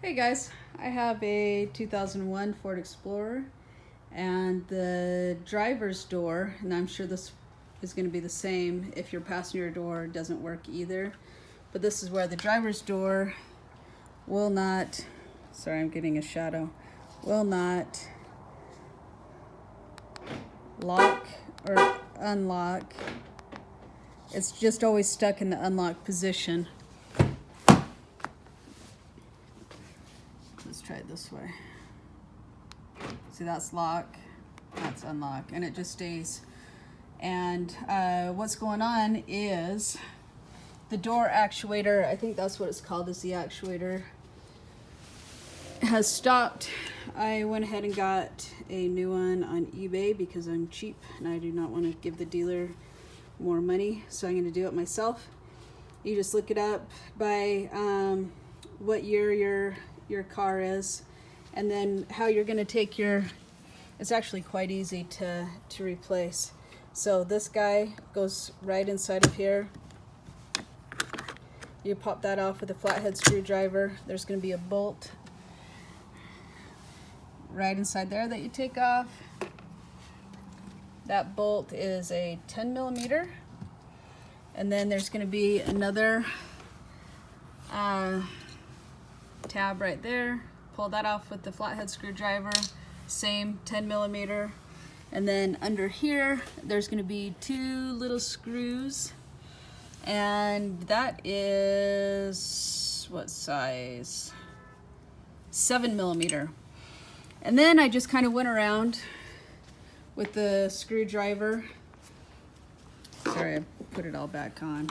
Hey guys, I have a 2001 Ford Explorer and the driver's door, and I'm sure this is going to be the same if your passenger door doesn't work either, but this is where the driver's door will not, sorry I'm getting a shadow, will not lock or unlock. It's just always stuck in the unlock position. Let's try it this way. See, that's lock, that's unlock, and it just stays. And what's going on is the door actuator, I think that's what it's called, is the actuator, has stopped. I went ahead and got a new one on eBay because I'm cheap and I do not want to give the dealer more money, so I'm going to do it myself. You just look it up by what year your car is, and then how you're going to take your, it's actually quite easy to replace. So this guy goes right inside of here. You pop that off with a flathead screwdriver. There's going to be a bolt right inside there that you take off. That bolt is a 10 millimeter, and then there's going to be another tab right there. Pull that off with the flathead screwdriver, same 10 millimeter. And then under here there's going to be two little screws, and that is what size? 7 millimeter. And then I just kind of went around with the screwdriver. Sorry, I put it all back on.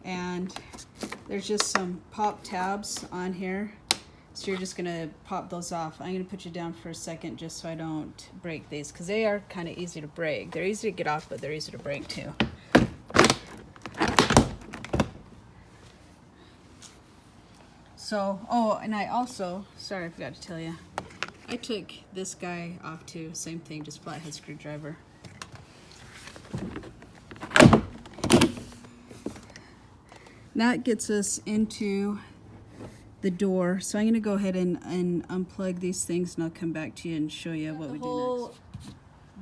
And there's just some pop tabs on here. So you're just gonna pop those off. I'm gonna put you down for a second just so I don't break these, because they are kind of easy to break. They're easy to get off, but they're easy to break too. So, oh, and I also, sorry, I forgot to tell you, I took this guy off too. Same thing, just flathead screwdriver. That gets us into the door. So I'm going to go ahead and unplug these things, and I'll come back to you and show you what we do next. The whole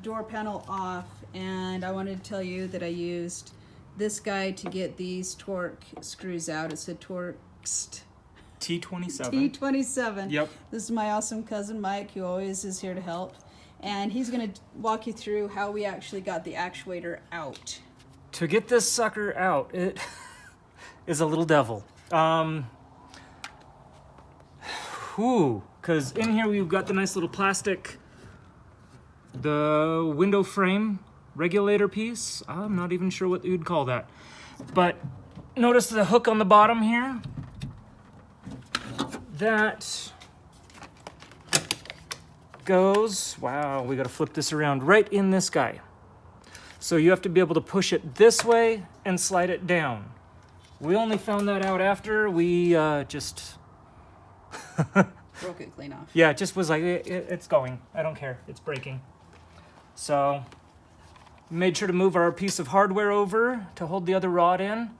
door panel off, and I wanted to tell you that I used this guy to get these torque screws out. It's a Torxed T27. T27. Yep. This is my awesome cousin Mike, who always is here to help, and he's going to walk you through how we actually got the actuator out. To get this sucker out, it is a little devil. Because in here we've got the nice little plastic, the window frame regulator piece. I'm not even sure what you'd call that. But notice the hook on the bottom here. That goes, wow, we gotta flip this around right in this guy. So you have to be able to push it this way and slide it down. We only found that out after we just broke it clean off. Yeah, it just was like, it's going. I don't care. It's breaking. So made sure to move our piece of hardware over to hold the other rod in.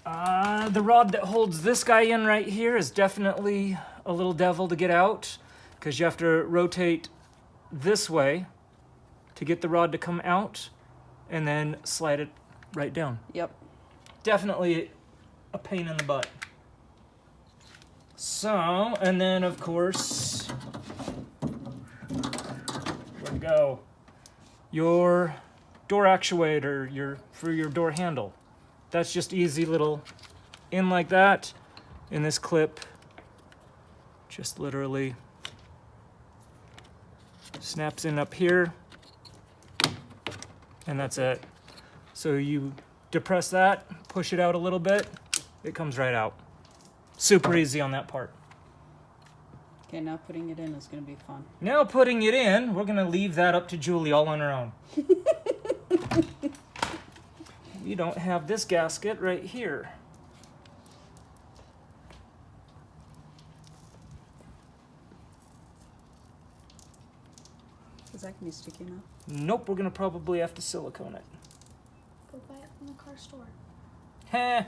The rod that holds this guy in right here is definitely a little devil to get out, because you have to rotate this way to get the rod to come out and then slide it right down. Yep. Definitely a pain in the butt. So, and then of course, where'd it go? Your door actuator, for your door handle. That's just easy little in like that. In this clip, just literally snaps in up here, and that's it. So you depress that, push it out a little bit, it comes right out. Super easy on that part. Okay, now putting it in is going to be fun. Now putting it in, we're going to leave that up to Julie all on her own. We don't have this gasket right here. Is that going to be sticky enough? Nope, we're going to probably have to silicone it. Go buy it from the car store. Heh.